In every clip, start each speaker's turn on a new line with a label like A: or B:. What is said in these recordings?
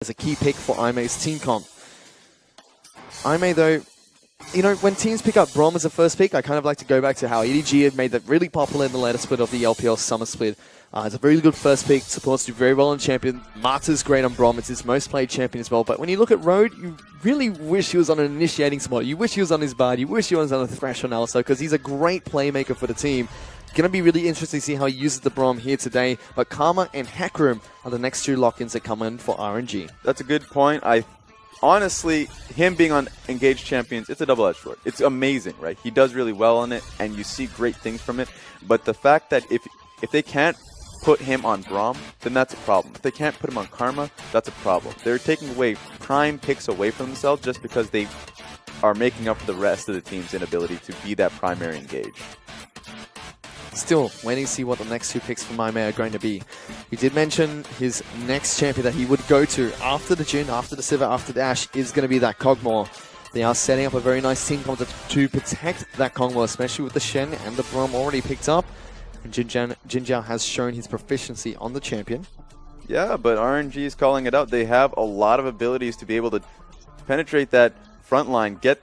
A: as a key pick for IMay's team comp. IMay, though, you know, when teams pick up Braum as a first pick, I kind of like to go back to how EDG had made that really popular in the later split of the LPL summer split. It's a very good first pick, supposed to do very well in champion. Marta's great on Braum, it's his most played champion as well. But when you look at Road, you really wish he was on an initiating spot. You wish he was on his Bard, you wish he was on a Thresh on Alistar, because he's a great playmaker for the team. Going to be really interesting to see how he uses the Braum here today. But Karma and Hackroom are the next two lock-ins that come in for RNG.
B: That's a good point. Honestly, him being on Engaged Champions, it's a double-edged sword. It's amazing, right? He does really well on it, and you see great things from it. But the fact that if they can't put him on Braum, then that's a problem. If they can't put him on Karma, that's a problem. They're taking away prime picks away from themselves just because they are making up for the rest of the team's inability to be that primary engage.
A: Still waiting to see what the next two picks from IMay are going to be. We did mention his next champion that he would go to after the Jhin, after the Sivir, after the Ashe is going to be that Kog'Maw. They are setting up a very nice team concept to protect that Kog'Maw, especially with the Shen and the Braum already picked up. And Jin Zhao has shown his proficiency on the champion.
B: Yeah, but RNG is calling it out. They have a lot of abilities to be able to penetrate that front line, get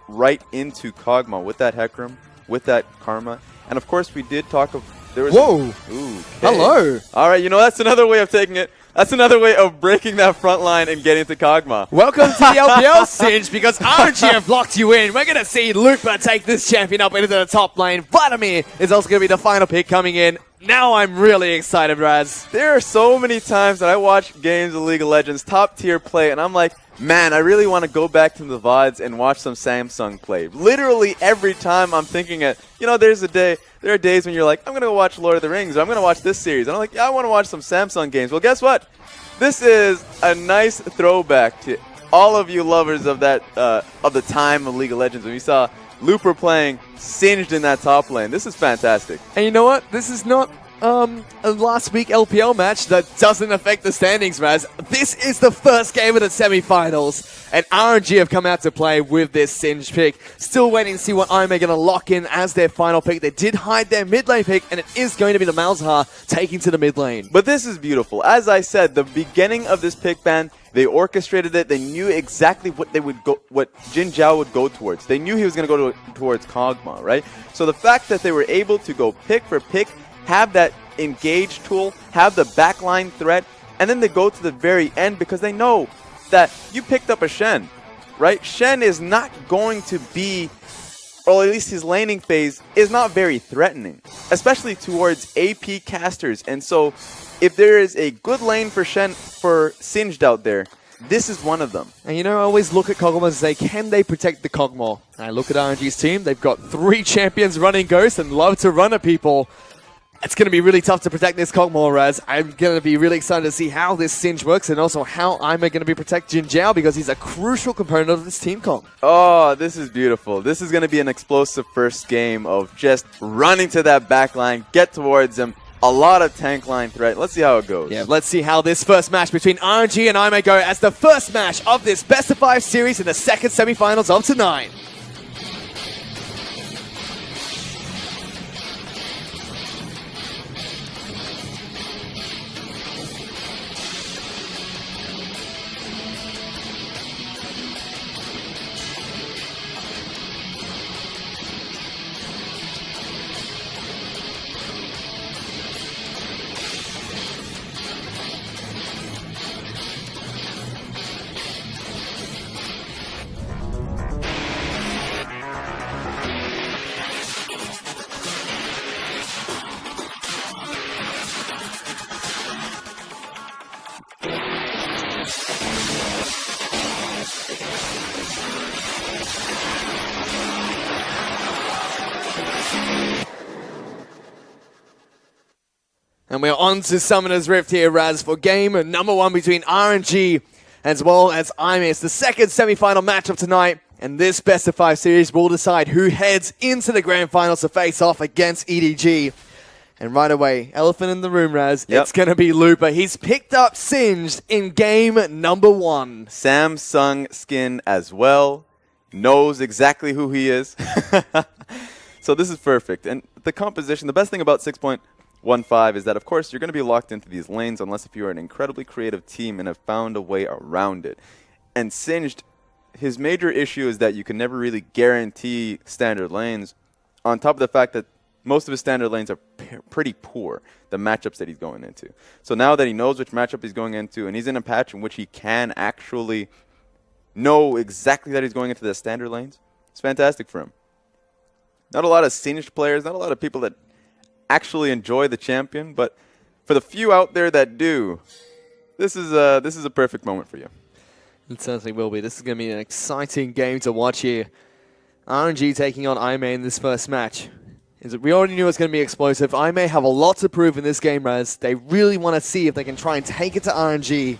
B: right into Kog'Maw with that Hecarim, with that Karma. And of course, we did talk of... There was
A: Whoa!
B: Ooh,
A: Hello!
B: All right, you know, that's another way of taking it. That's another way of breaking that front line and getting to Kog'Maw.
A: Welcome to the LPL, Singe, because RNG have locked you in. We're going to see Lupa take this champion up into the top lane. Vladimir is also going to be the final pick coming in. Now I'm really excited, Raz.
B: There are so many times that I watch games of League of Legends, top tier play, and I'm like, man, I really want to go back to the VODs and watch some Samsung play. Literally every time I'm thinking it, you know, there are days when you're like, I'm going to go watch Lord of the Rings, or I'm going to watch this series. And I'm like, yeah, I want to watch some Samsung games. Well, guess what? This is a nice throwback to all of you lovers of that of the time of League of Legends when we saw Looper playing Singed in that top lane. This is fantastic.
A: And you know what? This is not a last week LPL match that doesn't affect the standings, Raz. This is the first game of the semifinals, and RNG have come out to play with this Singe pick. Still waiting to see what IMay are going to lock in as their final pick. They did hide their mid lane pick, and it is going to be the Malzahar taking to the mid lane.
B: But this is beautiful. As I said, the beginning of this pick ban, they orchestrated it. They knew exactly what they would go, what Jin Zhao would go towards. They knew he was going to go towards Kog'Maw, right? So the fact that they were able to go pick for pick, have that engage tool, have the backline threat, and then they go to the very end because they know that you picked up a Shen, right? Shen is not going to be, or at least his laning phase is not very threatening, especially towards AP casters. And so if there is a good lane for Shen, for Singed out there, this is one of them.
A: And you know, I always look at Kog'Maw and say, can they protect the Kog'Maw? And I look at RNG's team, they've got 3 champions running Ghost and love to run at people. It's going to be really tough to protect this Kog'Maw, Raz. I'm going to be really excited to see how this Singe works and also how IMay going to be protecting Jin Zhao because he's a crucial component of this team comp.
B: Oh, this is beautiful. This is going to be an explosive first game of just running to that back line, get towards him. A lot of tank line threat. Let's see how it goes.
A: Yeah, let's see how this first match between RNG and IMay go as the first match of this best of 5 series in the second semifinals of tonight. And we're on to Summoner's Rift here, Raz, for game number 1 between RNG as well as IMay. It's the second semi-final match of tonight, and this best of 5 series will decide who heads into the grand finals to face off against EDG. And right away, elephant in the room, Raz, It's going to be Lupa. He's picked up Singed in game number 1.
B: Samsung skin as well, knows exactly who he is. So this is perfect. And the composition, the best thing about 6 point 1-5 is that, of course, you're going to be locked into these lanes unless if you are an incredibly creative team and have found a way around it. And Singed, his major issue is that you can never really guarantee standard lanes, on top of the fact that most of his standard lanes are pretty poor, the matchups that he's going into. So now that he knows which matchup he's going into, and he's in a patch in which he can actually know exactly that he's going into the standard lanes, it's fantastic for him. Not a lot of Singed players, not a lot of people that actually enjoy the champion, but for the few out there that do, this is a perfect moment for you.
A: It certainly will be. This is going to be an exciting game to watch here. RNG taking on IMay in this first match. We already knew it was going to be explosive. IMay have a lot to prove in this game, Raz. They really want to see if they can try and take it to RNG,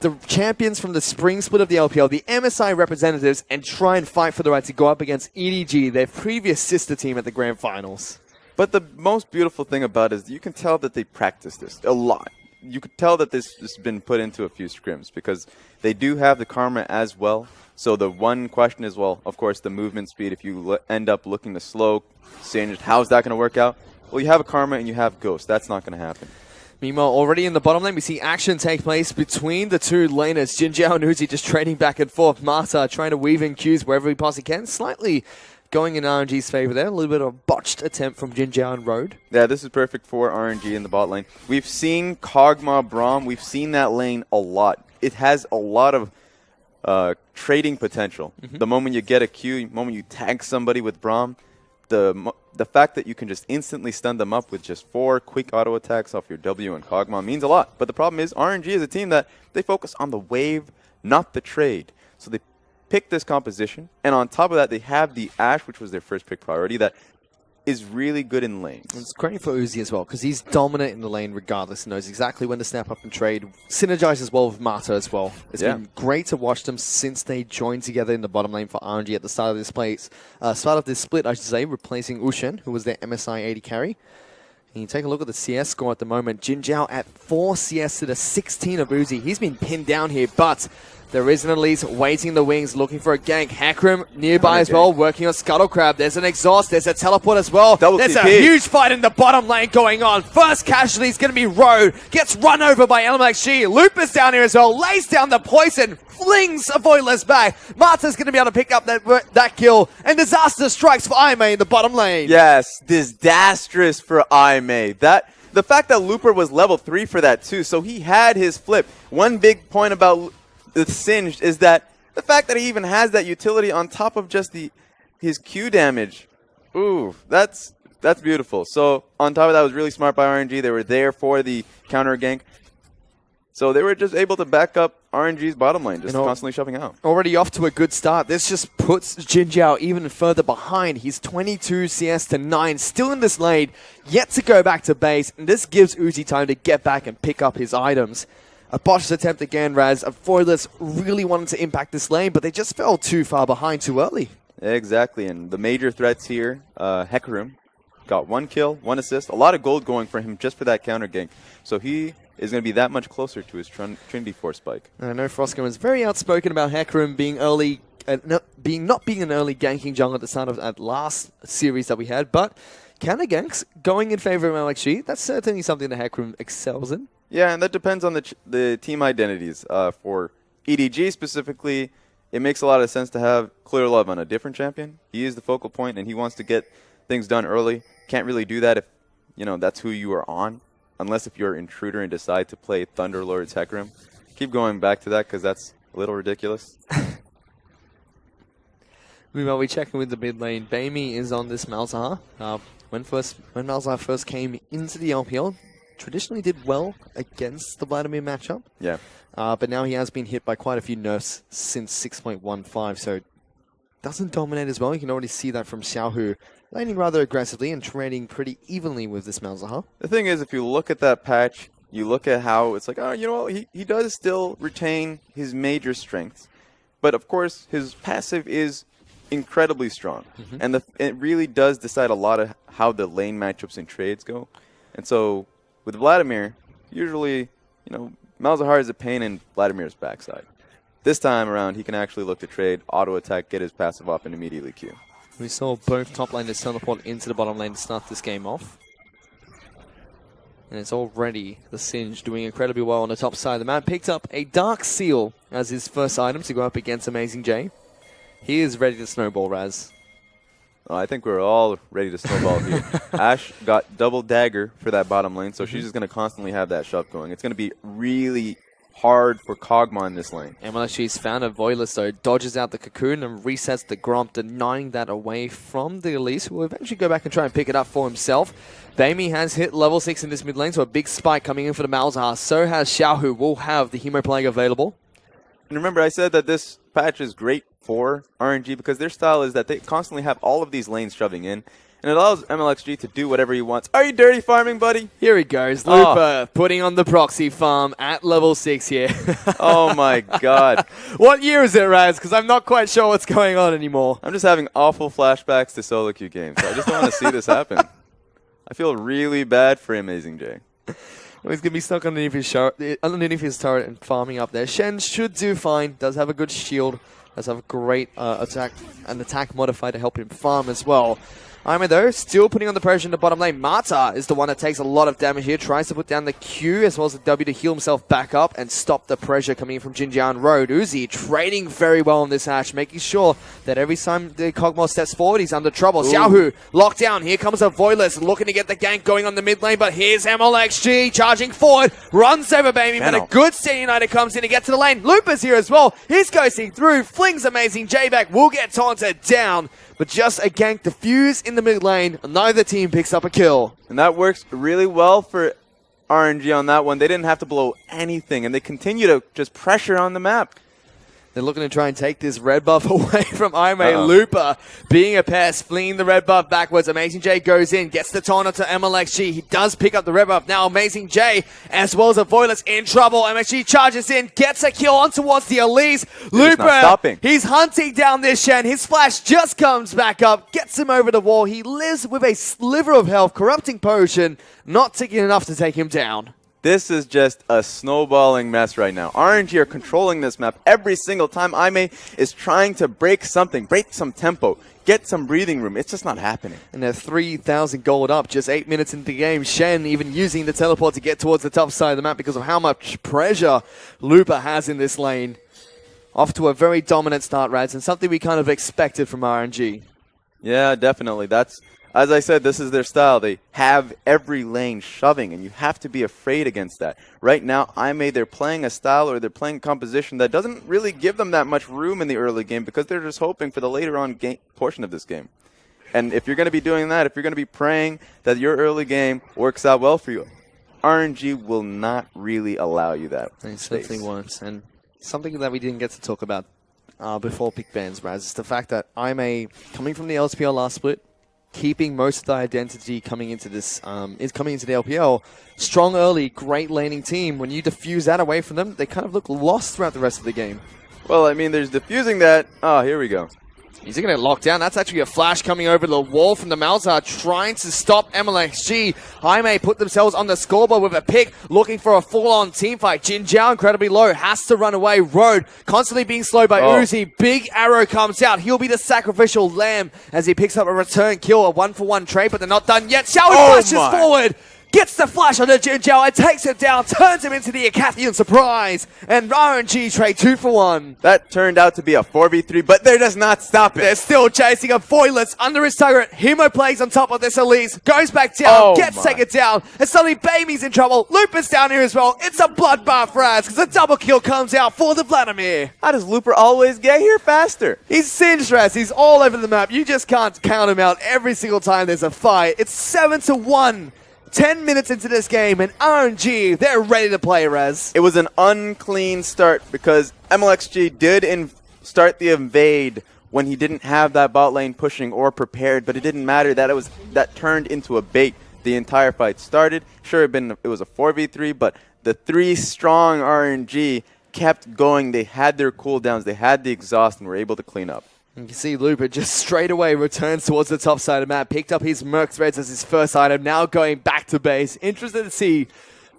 A: the champions from the spring split of the LPL, the MSI representatives, and try and fight for the right to go up against EDG, their previous sister team at the Grand Finals.
B: But the most beautiful thing about it is you can tell that they practice this a lot. You could tell that this has been put into a few scrims because they do have the karma as well. So the one question is, well, of course, the movement speed. If you end up looking to slow Singed, how's that going to work out? Well, you have a karma and you have Ghost. That's not going to happen.
A: Meanwhile, already in the bottom lane, we see action take place between the two laners. Jinjiao and Uzi just trading back and forth. Marta trying to weave in Qs wherever he possibly can. Slightly going in RNG's favor there. A little bit of a botched attempt from Jinjiao and Road.
B: Yeah, this is perfect for RNG in the bot lane. We've seen Kog'Maw Braum. We've seen that lane a lot. It has a lot of trading potential. The moment you get a Q, the moment you tag somebody with Braum, the fact that you can just instantly stun them up with just 4 quick auto attacks off your W and Kog'Maw means a lot. But the problem is RNG is a team that they focus on the wave, not the trade. So they pick this composition, and on top of that, they have the Ashe, which was their first pick priority, that is really good in lanes.
A: It's great for Uzi as well, because he's dominant in the lane regardless, knows exactly when to snap up and trade, synergizes well with Marta as well. It's been great to watch them since they joined together in the bottom lane for RNG at the start of this split, I should say, replacing Ushen, who was their MSI AD carry. And you take a look at the CS score at the moment. Jinjiao at 4 CS to the 16 of Uzi. He's been pinned down here, but there is an Elise waiting in the wings, looking for a gank. Hecarim nearby as well, working on Scuttle Crab. There's an exhaust, there's a teleport as well. There's a huge fight in the bottom lane going on. First casualty is going to be Road. Gets run over by LMXG. Lupus down here as well, lays down the poison, flings a Voidless back. Marta's going to be able to pick up that kill, and disaster strikes for IMay in the bottom lane.
B: Yes, disastrous for IMay. The fact that Looper was level 3 for that too, so he had his flip. One big point about the Singed is that the fact that he even has that utility on top of just his Q damage. Ooh, that's beautiful. So on top of that, was really smart by RNG. They were there for the counter gank. So they were just able to back up RNG's bottom lane, just constantly shoving out.
A: Already off to a good start. This just puts Jinjiao even further behind. He's 22 CS to 9, still in this lane, yet to go back to base. And this gives Uzi time to get back and pick up his items. A botched attempt again, Raz. Voidless really wanted to impact this lane, but they just fell too far behind too early.
B: Exactly, and the major threats here, Hecarim got 1 kill, 1 assist, a lot of gold going for him just for that counter gank. So he is going to be that much closer to his Trinity Force spike.
A: I know Frosco was very outspoken about Hecarim being early, not being an early ganking jungle at the start of that last series that we had, but counter ganks going in favor of LXG, that's certainly something that Hecarim excels in.
B: Yeah, and that depends on the team identities. For EDG specifically, it makes a lot of sense to have Clear Love on a different champion. He is the focal point, and he wants to get things done early. Can't really do that if that's who you are on, unless if you're an intruder and decide to play Thunderlord's Hecarim. Keep going back to that because that's a little ridiculous.
A: Meanwhile, we check in with the mid lane. Baimi is on this Malzahar. When Malzahar first came into the LPL, traditionally did well against the Vladimir matchup.
B: Yeah.
A: But now he has been hit by quite a few nerfs since 6.15, so doesn't dominate as well. You can already see that from Xiaohu laning rather aggressively and trading pretty evenly with this Malzahar.
B: The thing is, if you look at that patch, you look at how it's like, he does still retain his major strengths. But of course, his passive is incredibly strong. And it really does decide a lot of how the lane matchups and trades go. And so with Vladimir, usually, Malzahar is a pain in Vladimir's backside. This time around, he can actually look to trade, auto attack, get his passive up, and immediately Q.
A: We saw both top laners teleport into the bottom lane to start this game off. And it's already the Singe doing incredibly well on the top side of the map. Picked up a Dark Seal as his first item to go up against Amazing J. He is ready to snowball, Raz.
B: I think we're all ready to snowball here. Ash got double dagger for that bottom lane, so she's just going to constantly have that shove going. It's going to be really hard for Kog'Maw in this lane.
A: MLSG's found a Voilus, though, dodges out the Cocoon and resets the Gromp, denying that away from the Elise, who will eventually go back and try and pick it up for himself. Baimi has hit level 6 in this mid lane, so a big spike coming in for the Malzahar. So has Xiao, who will have the Hemo Plague available.
B: And remember, I said that this patch is great for RNG because their style is that they constantly have all of these lanes shoving in, and it allows MLXG to do whatever he wants. Are you dirty farming, buddy?
A: Here he goes. Looper putting on the proxy farm at level 6 here.
B: Oh my god.
A: What year is it, Raz? Because I'm not quite sure what's going on anymore.
B: I'm just having awful flashbacks to solo queue games. I just don't want to see this happen. I feel really bad for Amazing J.
A: Well, he's going to be stuck underneath his turret and farming up there. Shen should do fine. Does have a good shield. Does have a great attack modifier to help him farm as well. IMay, though, still putting on the pressure in the bottom lane. Mata is the one that takes a lot of damage here. Tries to put down the Q as well as the W to heal himself back up and stop the pressure coming in from Jin Jiao and Road. Uzi trading very well on this hatch, making sure that every time the Kog'Maw steps forward, he's under trouble. Xiaohu locked down. Here comes a Voilus looking to get the gank going on the mid lane, but here's MLXG charging forward. Runs over Baby, but a good Steady United comes in to get to the lane. Looper's here as well. He's ghosting through. Flings Amazing J back. Will get taunted down. But just a gank defuse in the mid lane. Neither team picks up a kill.
B: And that works really well for RNG on that one. They didn't have to blow anything, and they continue to just pressure on the map.
A: They're looking to try and take this red buff away from IMay. Looper being a pest, fleeing the red buff backwards. Amazing J goes in, gets the taunt to MLXG. He does pick up the red buff. Now Amazing J, as well as a Voilus, in trouble. MLXG charges in, gets a kill on towards the Elise. Looper, he's hunting down this Shen. His flash just comes back up, gets him over the wall. He lives with a sliver of health, corrupting potion, not taking enough to take him down.
B: This is just a snowballing mess right now. RNG are controlling this map every single time IMay is trying to break something, break some tempo, get some breathing room. It's just not happening.
A: And they're 3,000 gold up, just 8 minutes into the game. Shen even using the teleport to get towards the top side of the map because of how much pressure Looper has in this lane. Off to a very dominant start, Rads, and something we kind of expected from RNG.
B: Yeah, definitely. As I said, this is their style. They have every lane shoving, and you have to be afraid against that. Right now, IMay, they're playing a style or they're playing a composition that doesn't really give them that much room in the early game because they're just hoping for the later on portion of this game. And if you're going to be doing that, if you're going to be praying that your early game works out well for you, RNG will not really allow you that.
A: They simply won't. And something that we didn't get to talk about before pick bans, Raz, is the fact that IMay, coming from the LPL last split, keeping most of the identity coming into this is coming into the LPL. Strong early, great laning team. When you diffuse that away from them, they kind of look lost throughout the rest of the game.
B: Well, I mean, there's diffusing that. Oh, here we go.
A: He's going to get locked down. That's actually a flash coming over the wall from the Malzahar, trying to stop MLXG. IMay put themselves on the scoreboard with a pick, looking for a full-on team fight. Jin Jiao incredibly low, has to run away. Road constantly being slowed by Uzi. Big arrow comes out. He'll be the sacrificial lamb as he picks up a return kill, a 1-for-1 trade, but they're not done yet. Xiao flashes forward. Gets the flash on the Jin Jiao and takes it down, turns him into the Acathian surprise, and RNG trade 2-for-1.
B: That turned out to be a 4v3, but there does not stop it.
A: They're still chasing a Voilus under his turret. Hemo plays on top of this Elise, goes back down, gets taken down, and suddenly Baby's in trouble. Looper's down here as well. It's a bloodbath for us because a double kill comes out for the Vladimir.
B: How does Looper always get here faster?
A: He's singed, Raz. He's all over the map. You just can't count him out every single time there's a fight. It's 7-1. 10 minutes into this game, and RNG, they're ready to play, Raz.
B: It was an unclean start because MLXG did start the invade when he didn't have that bot lane pushing or prepared, but it didn't matter. That turned into a bait. The entire fight started. Sure, it was a 4v3, but the 3 strong RNG kept going. They had their cooldowns, they had the exhaust, and were able to clean up.
A: You can see Looper just straight away returns towards the top side of the map, picked up his Merc Threads as his first item, now going back to base. Interested to see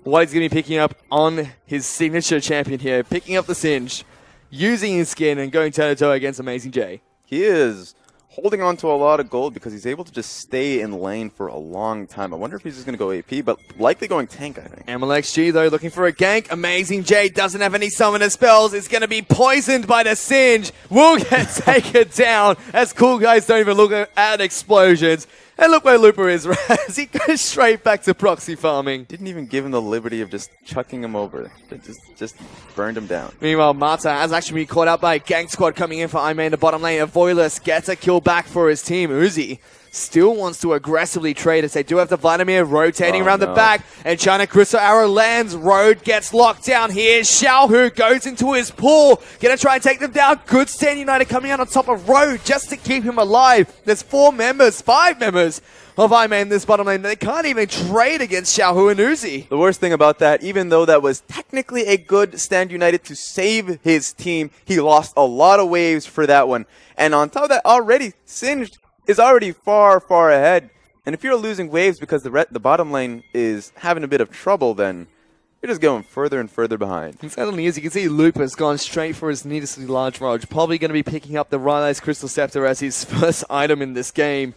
A: what he's going to be picking up on his signature champion here, picking up the Singe, using his skin and going toe-to-toe against Amazing J.
B: He is holding on to a lot of gold because he's able to just stay in lane for a long time. I wonder if he's just going to go AP, but likely going tank, I think.
A: MLXG, though, looking for a gank. Amazing J doesn't have any summoner spells. It's going to be poisoned by the Singe. Will get taken down as cool guys don't even look at explosions. And look where Looper is, Raz. He goes straight back to proxy farming.
B: Didn't even give him the liberty of just chucking him over. It just burned him down.
A: Meanwhile, Mata has actually been caught out by a gank squad coming in for IMay in the bottom lane. Avoilus gets a kill back for his team. Uzi still wants to aggressively trade as they do have the Vladimir rotating around the back. And China Crystal Arrow lands. Road gets locked down here. Xiaohu goes into his pool. Gonna try and take them down. Good Stand United coming out on top of Road just to keep him alive. There's 5 members of IMay in this bottom lane. They can't even trade against Xiaohu and Uzi.
B: The worst thing about that, even though that was technically a good Stand United to save his team, he lost a lot of waves for that one. And on top of that, already, Singed is already far, far ahead. And if you're losing waves because the bottom lane is having a bit of trouble, then you're just going further and further behind.
A: And suddenly, as you can see, Looper's gone straight for his needlessly large Rog. Probably going to be picking up the Rylai's Crystal Scepter as his first item in this game.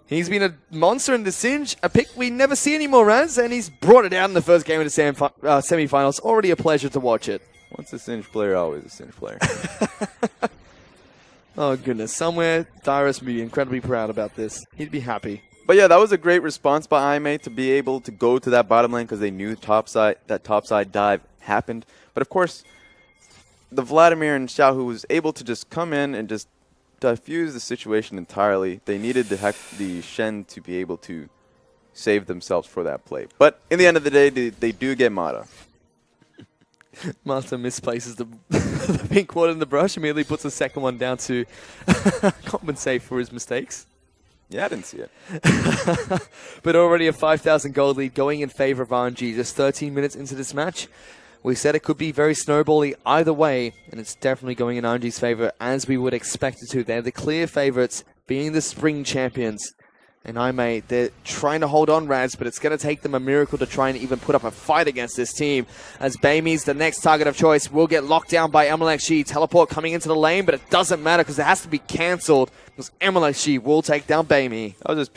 A: He's been a monster in the Singe, a pick we never see anymore, Raz, and he's brought it out in the first game of the semifinals. Already a pleasure to watch it.
B: Once a Singe player, always a Singe player.
A: Oh, goodness. Somewhere, Dyrus would be incredibly proud about this. He'd be happy.
B: But yeah, that was a great response by IMay to be able to go to that bottom lane because they knew that topside dive happened. But of course, the Vladimir and Xiaohu was able to just come in and just diffuse the situation entirely. They needed the Shen to be able to save themselves for that play. But in the end of the day, they do get Mata.
A: Mata misplaces the pink ward in the brush, immediately puts the second one down to compensate for his mistakes.
B: Yeah, I didn't see it.
A: But already a 5,000 gold lead going in favor of RNG. Just 13 minutes into this match. We said it could be very snowbally either way, and it's definitely going in RNG's favor as we would expect it to. They're the clear favorites, being the spring champions. And IMay, they're trying to hold on, Raz, but it's going to take them a miracle to try and even put up a fight against this team. As Baimy's the next target of choice, will get locked down by MLXG. Teleport coming into the lane, but it doesn't matter because it has to be cancelled because MLXG will take down Baimy.
B: That was just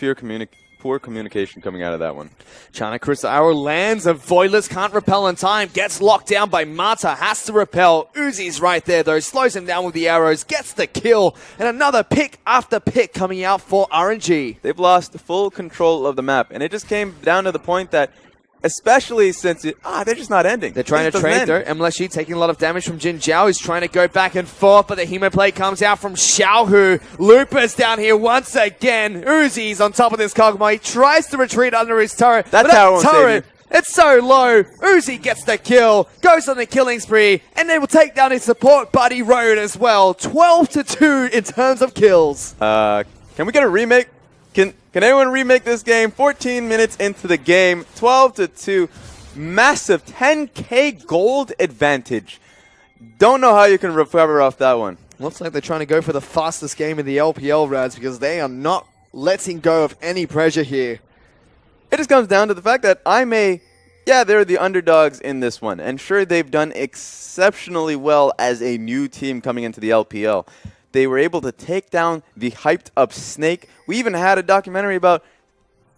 B: poor communication coming out of that one.
A: China Crystal Arrow lands, and Voidless can't repel in time. Gets locked down by Mata, has to repel. Uzi's right there though, slows him down with the arrows, gets the kill, and another pick after pick coming out for RNG.
B: They've lost full control of the map, and it just came down to the point that, especially since they're just not ending.
A: They're trying to trade though. MLSG taking a lot of damage from Jin Zhao. He's trying to go back and forth, but the Hemo play comes out from Xiaohu. Looper's down here once again. Uzi's on top of this Kog'Maw. He tries to retreat under his turret.
B: That's how it turret.
A: It's so low. Uzi gets the kill, goes on the killing spree, and they will take down his support buddy Road as well. 12-2 in terms of kills.
B: Can we get a remake? Can anyone remake this game? 14 minutes into the game, 12-2, massive 10k gold advantage. Don't know how you can recover off that one.
A: Looks like they're trying to go for the fastest game in the LPL, Rads, because they are not letting go of any pressure here.
B: It just comes down to the fact that IMay, yeah, they're the underdogs in this one. And sure, they've done exceptionally well as a new team coming into the LPL. They were able to take down the hyped-up Snake. We even had a documentary about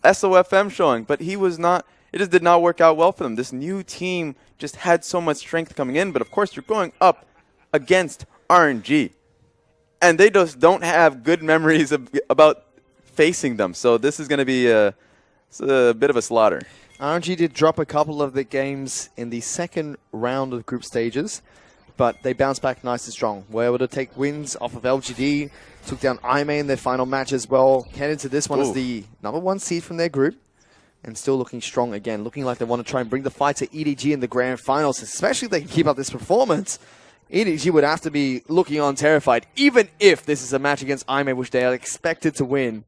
B: SOFM showing, but he was not. It just did not work out well for them. This new team just had so much strength coming in, but of course, you're going up against RNG. And they just don't have good memories about facing them. So this is going to be a bit of a slaughter.
A: RNG did drop a couple of the games in the second round of group stages, but they bounced back nice and strong. Were able to take wins off of LGD, took down IMay in their final match as well. Headed to this one as the #1 seed from their group, and still looking strong again. Looking like they want to try and bring the fight to EDG in the grand finals, especially if they can keep up this performance. EDG would have to be looking on terrified, even if this is a match against IMay, which they are expected to win.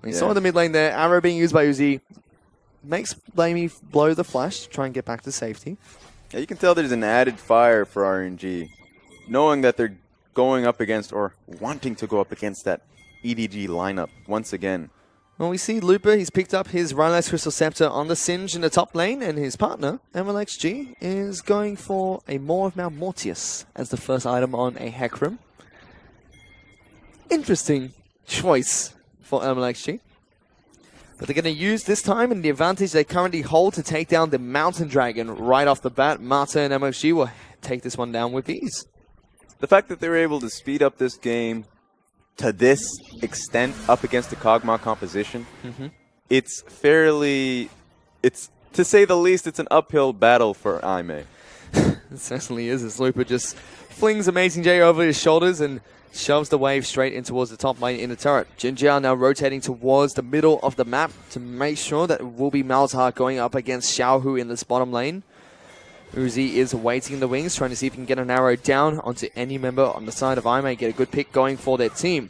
A: We saw in the mid lane there, arrow being used by Uzi. Makes Baimy blow the flash to try and get back to safety.
B: Yeah, you can tell there's an added fire for RNG, knowing that they're going up against or wanting to go up against that EDG lineup once again.
A: Well, we see Looper, he's picked up his Rylai's Crystal Scepter on the Singe in the top lane, and his partner, MLXG, is going for a Maw of Mount Mortius as the first item on a Hecarim. Interesting choice for MLXG. But they're going to use this time and the advantage they currently hold to take down the Mountain Dragon right off the bat. Mata and MLXG will take this one down with ease.
B: The fact that they were able to speed up this game to this extent up against the Kog'Maw composition, it's to say the least, it's an uphill battle for IMay.
A: It certainly is, as Looper just flings Amazing J over his shoulders and shoves the wave straight in towards the top lane in the turret. Jinjiao now rotating towards the middle of the map to make sure that it will be Malzahar going up against Xiaohu in this bottom lane. Uzi is waiting in the wings, trying to see if he can get an arrow down onto any member on the side of IMay, get a good pick going for their team.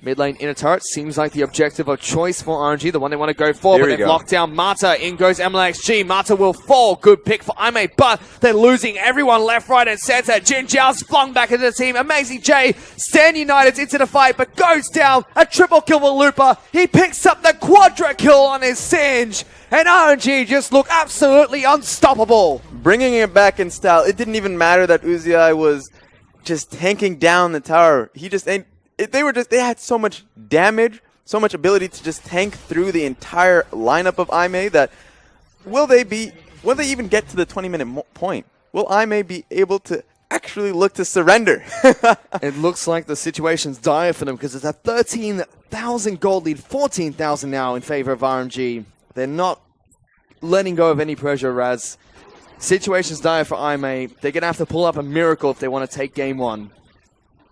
A: Mid lane inner turret seems like the objective of choice for RNG, the one they want to go for, but they've locked down Mata. In goes MLXG. Mata will fall. Good pick for IMay, but they're losing everyone left, right, and center. Jin Jiao's flung back into the team. Amazing J stand united into the fight, but goes down. A triple kill for Looper. He picks up the quadra kill on his Singe, and RNG just look absolutely unstoppable.
B: Bringing it back in style, it didn't even matter that Uzi was just tanking down the tower. He just ain't. They had so much damage, so much ability to just tank through the entire lineup of IMay that will they even get to the 20-minute point? Will IMay be able to actually look to surrender?
A: It looks like the situation's dire for them because it's a 13,000 gold lead, 14,000 now in favor of RNG. They're not letting go of any pressure, Raz. Situation's dire for IMay. They're going to have to pull up a miracle if they want to take game one.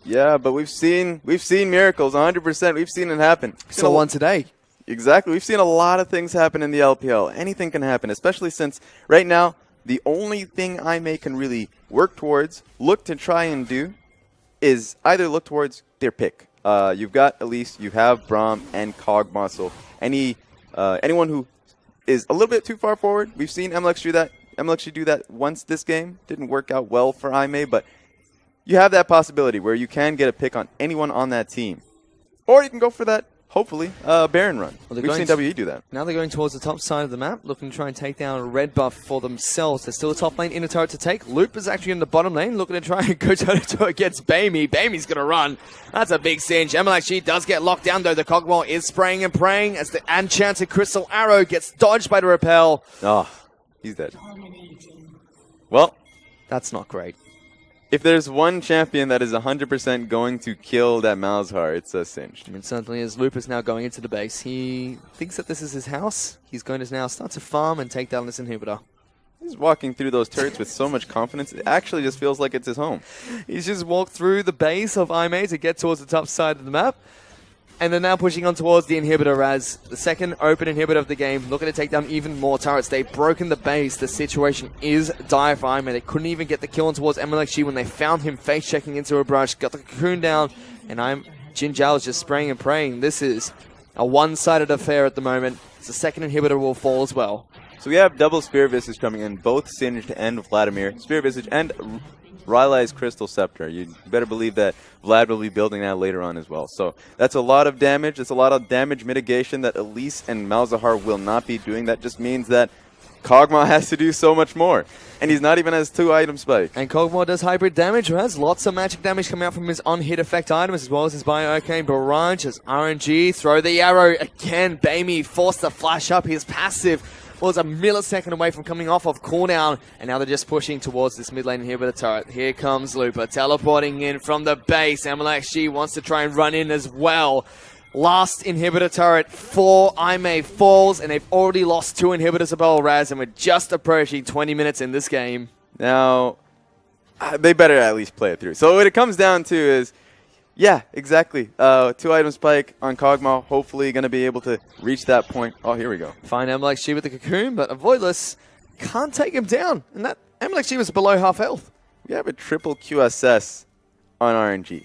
B: Yeah, but we've seen miracles, 100%. We've seen it happen.
A: Saw one today.
B: Exactly. We've seen a lot of things happen in the LPL. Anything can happen, especially since right now the only thing IMay can really work towards, look to try and do, is either look towards their pick. You've got Elise, you have Braum and Kog'Maw. So anyone who is a little bit too far forward, we've seen MLXG do that once this game. Didn't work out well for IMay, but you have that possibility where you can get a pick on anyone on that team. Or you can go for that, hopefully, Baron run. Well, we've seen WE do that.
A: Now they're going towards the top side of the map, looking to try and take down a red buff for themselves. There's still a top lane inner turret to take. Loop is actually in the bottom lane, looking to try and go toe-to-toe against Bamey. Bamey's going to run. That's a big cinch. MLXG does get locked down, though. The Kog'Maw is spraying and praying as the enchanted crystal arrow gets dodged by the repel.
B: Oh, he's dead. Well,
A: that's not great.
B: If there's one champion that is 100% going to kill that Malzahar, it's a Singed.
A: I mean, certainly as Lupus now going into the base, he thinks that this is his house. He's going to now start to farm and take down this inhibitor.
B: He's walking through those turrets with so much confidence, it actually just feels like it's his home.
A: He's just walked through the base of IMay to get towards the top side of the map. And they're now pushing on towards the inhibitor as the second open inhibitor of the game, looking to take down even more turrets. They've broken the base. The situation is dire for IMay. They couldn't even get the kill on towards MLXG when they found him face-checking into a brush. Got the cocoon down, and Jin Jiao is just spraying and praying. This is a one-sided affair at the moment. The second inhibitor will fall as well.
B: So we have double Spear Visage coming in, both Singed and Vladimir. Spear Visage and Rylai's Crystal Scepter. You better believe that Vlad will be building that later on as well. So that's a lot of damage. It's a lot of damage mitigation that Elise and Malzahar will not be doing. That just means that Kog'Maw has to do so much more. And he's not even has 2-item spike.
A: And Kog'Maw does hybrid damage, has lots of magic damage coming out from his on-hit effect items as well as his Bio-Arcane Barrage as RNG throw the arrow again. Bamey forced to flash up his passive. Was a millisecond away from coming off of cooldown, and now they're just pushing towards this mid lane inhibitor turret. Here comes Looper, teleporting in from the base. MLXG wants to try and run in as well. Last inhibitor turret for IMay falls, and they've already lost 2 inhibitors above Raz, and we're just approaching 20 minutes in this game.
B: Now, they better at least play it through. So what it comes down to is, yeah, exactly. 2-item spike on Kog'Maw. Hopefully going to be able to reach that point. Oh, here we go.
A: Find MLXG with the cocoon, but Avoidless can't take him down. And that MLXG was below half health.
B: We have a triple QSS on RNG.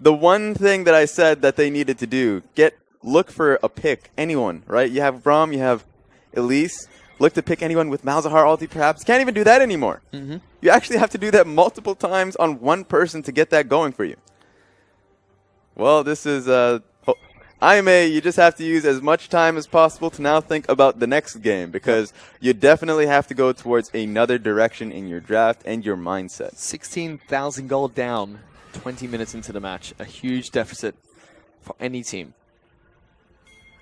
B: The one thing that I said that they needed to do, look for a pick, anyone, right? You have Braum, you have Elise. Look to pick anyone with Malzahar ulti, perhaps. Can't even do that anymore. You actually have to do that multiple times on one person to get that going for you. Well, this is IMay. You just have to use as much time as possible to now think about the next game because you definitely have to go towards another direction in your draft and your mindset.
A: 16,000 gold down, 20 minutes into the match. A huge deficit for any team.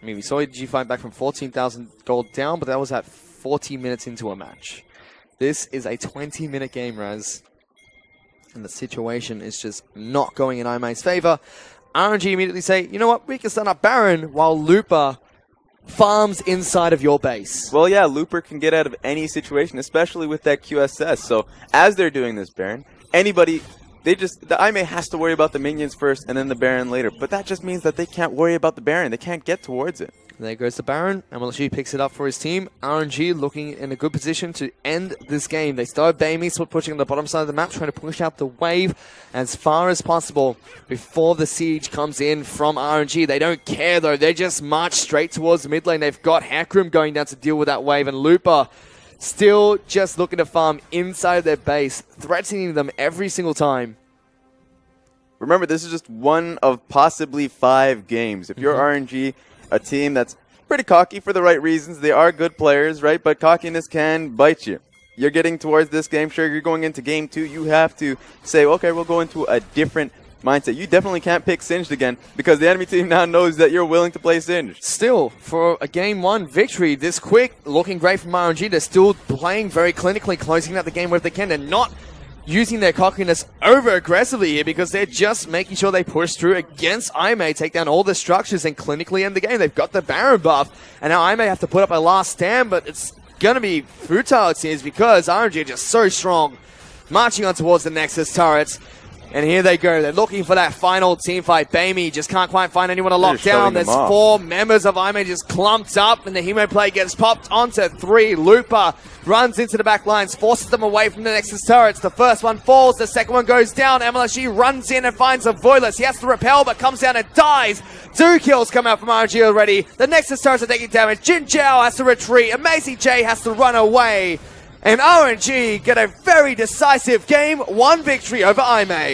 A: I mean, we saw EDG fight back from 14,000 gold down, but that was at 40 minutes into a match. This is a 20-minute game, Raz. And the situation is just not going in IMay's favor. RNG immediately say, you know what, we can start up Baron while Looper farms inside of your base.
B: Well, yeah, Looper can get out of any situation, especially with that QSS. So as they're doing this Baron, anybody, the IMay has to worry about the minions first and then the Baron later. But that just means that they can't worry about the Baron. They can't get towards it.
A: There goes the Baron. MLG picks it up for his team. RNG looking in a good position to end this game. They start Baimi, so pushing on the bottom side of the map, trying to push out the wave as far as possible before the siege comes in from RNG. They don't care, though. They just march straight towards the mid lane. They've got Hackroom going down to deal with that wave, and Looper still just looking to farm inside their base, threatening them every single time.
B: Remember, this is just one of possibly 5 games. If you're RNG, a team that's pretty cocky for the right reasons. They are good players, right? But cockiness can bite you. You're getting towards this game. Sure, you're going into game 2. You have to say, okay, we'll go into a different mindset. You definitely can't pick Singed again because the enemy team now knows that you're willing to play Singed.
A: Still, for a game 1 victory this quick, looking great from RNG. They're still playing very clinically, closing out the game where they can. They're not using their cockiness over-aggressively here because they're just making sure they push through against IMay, take down all the structures, and clinically end the game. They've got the Baron buff, and now IMay have to put up a last stand, but it's going to be futile, it seems, because RNG are just so strong. Marching on towards the Nexus turrets, and here they go. They're looking for that final team fight. Baimi just can't quite find anyone to lock down. There's 4 members of IMay just clumped up, and the Hemo play gets popped onto 3. Looper runs into the back lines, forces them away from the Nexus turrets. The first one falls, the second one goes down. MLSG runs in and finds a Voidless. He has to repel, but comes down and dies. 2 kills come out from RNG already. The Nexus turrets are taking damage. Jin Zhao has to retreat. Amazing J has to run away. And RNG get a very decisive game 1 victory over IMay.